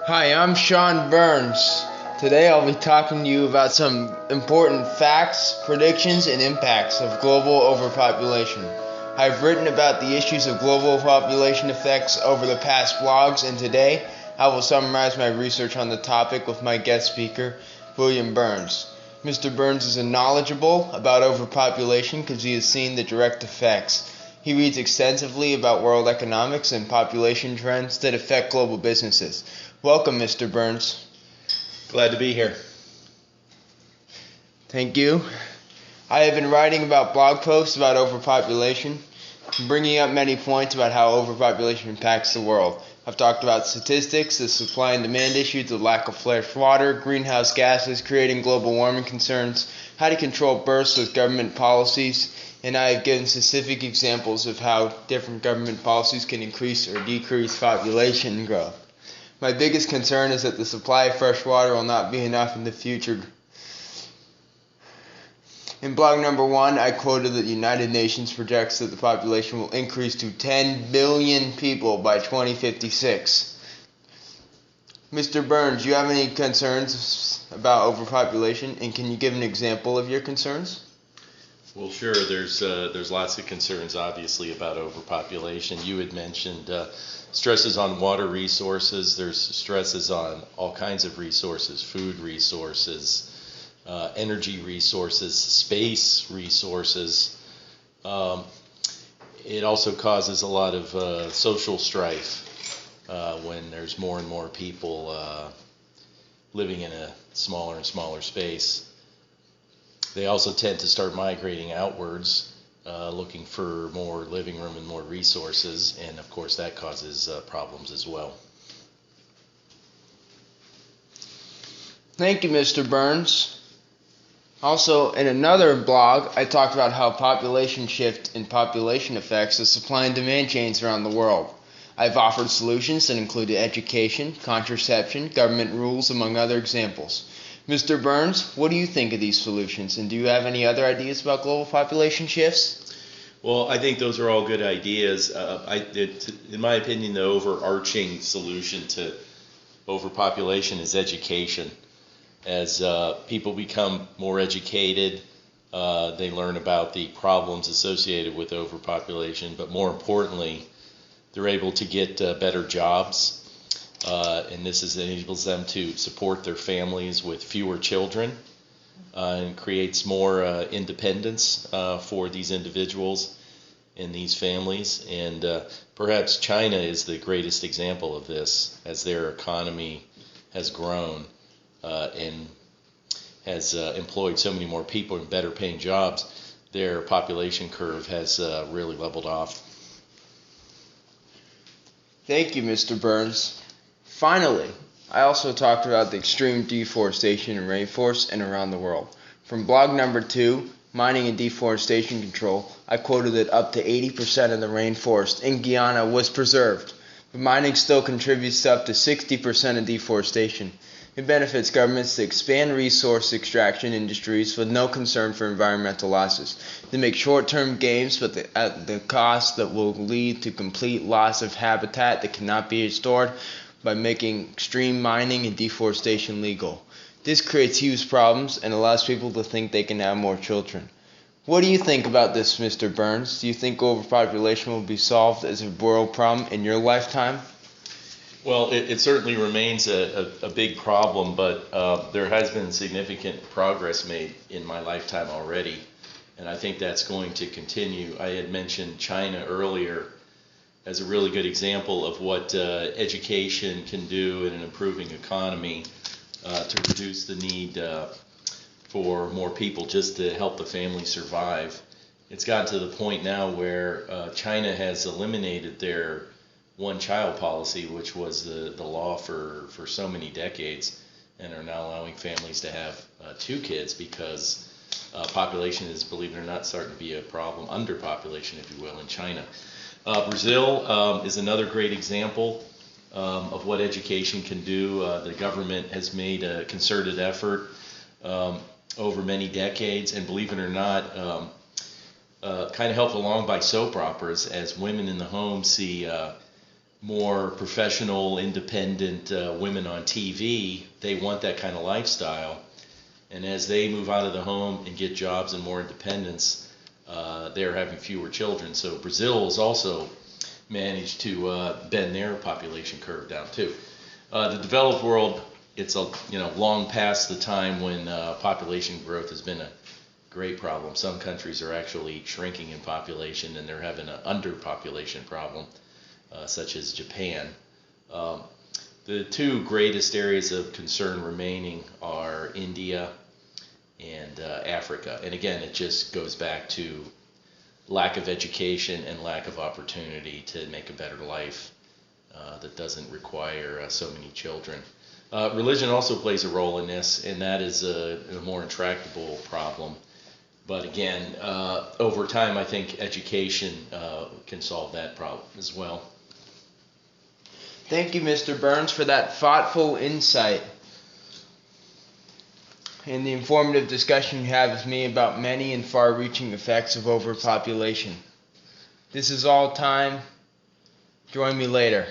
Hi, I'm Sean Burns. Today I'll be talking to you about some important facts, predictions, and impacts of global overpopulation. I've written about the issues of global population effects over the past blogs, and today I will summarize my research on the topic with my guest speaker, William Burns. Mr. Burns is knowledgeable about overpopulation because he has seen the direct effects. He reads extensively about world economics and population trends that affect global businesses. Welcome, Mr. Burns. Glad to be here. Thank you. I have been writing about blog posts about overpopulation, bringing up many points about how overpopulation impacts the world. I've talked about statistics, the supply and demand issue, the lack of fresh water, greenhouse gases creating global warming concerns, how to control births with government policies, and I have given specific examples of how different government policies can increase or decrease population growth. My biggest concern is that the supply of fresh water will not be enough in the future. In blog number 1, I quoted that the United Nations projects that the population will increase to 10 billion people by 2056. Mr. Burns, do you have any concerns about overpopulation, and can you give an example of your concerns? Well, sure. There's lots of concerns, obviously, about overpopulation. You had mentioned stresses on water resources. There's stresses on all kinds of resources, food resources, energy resources, space resources. It also causes a lot of social strife when there's more and more people living in a smaller and smaller space. They also tend to start migrating outwards, looking for more living room and more resources, and of course that causes problems as well. Thank you, Mr. Burns. Also, in another blog, I talked about how population shift and population affects the supply and demand chains around the world. I've offered solutions that include education, contraception, government rules, among other examples. Mr. Burns, what do you think of these solutions, and do you have any other ideas about global population shifts? Well, I think those are all good ideas. In my opinion, the overarching solution to overpopulation is education. As people become more educated, they learn about the problems associated with overpopulation, but more importantly, they're able to get better jobs. And this enables them to support their families with fewer children and creates more independence for these individuals and these families. And perhaps China is the greatest example of this, as their economy has grown and has employed so many more people in better paying jobs. Their population curve has really leveled off. Thank you, Mr. Burns. Finally, I also talked about the extreme deforestation in rainforests and around the world. From blog number 2, Mining and Deforestation Control, I quoted that up to 80% of the rainforest in Guyana was preserved, but mining still contributes to up to 60% of deforestation. It benefits governments to expand resource extraction industries with no concern for environmental losses. They make short-term gains, but at the cost that will lead to complete loss of habitat that cannot be restored by making extreme mining and deforestation legal. This creates huge problems and allows people to think they can have more children. What do you think about this, Mr. Burns? Do you think overpopulation will be solved as a world problem in your lifetime? Well, it certainly remains a big problem, but there has been significant progress made in my lifetime already, and I think that's going to continue. I had mentioned China earlier as a really good example of what education can do in an improving economy to reduce the need for more people just to help the family survive. It's gotten to the point now where China has eliminated their one-child policy, which was the law for so many decades, and are now allowing families to have 2 kids because population is, believe it or not, starting to be a problem, underpopulation, if you will, in China. Brazil is another great example of what education can do. The government has made a concerted effort over many decades, and believe it or not, kind of helped along by soap operas, as women in the home see more professional, independent women on TV. They want that kind of lifestyle. And as they move out of the home and get jobs and more independence, they're having fewer children. So Brazil has also managed to bend their population curve down too. The developed world, it's long past the time when population growth has been a great problem. Some countries are actually shrinking in population, and they're having an underpopulation problem, such as Japan. The two greatest areas of concern remaining are India and Africa. And again, it just goes back to lack of education and lack of opportunity to make a better life that doesn't require so many children. Religion also plays a role in this, and that is a more intractable problem. But again, over time, I think education can solve that problem as well. Thank you, Mr. Burns, for that thoughtful insight and the informative discussion you had with me about many and far-reaching effects of overpopulation. This is all time. Join me later.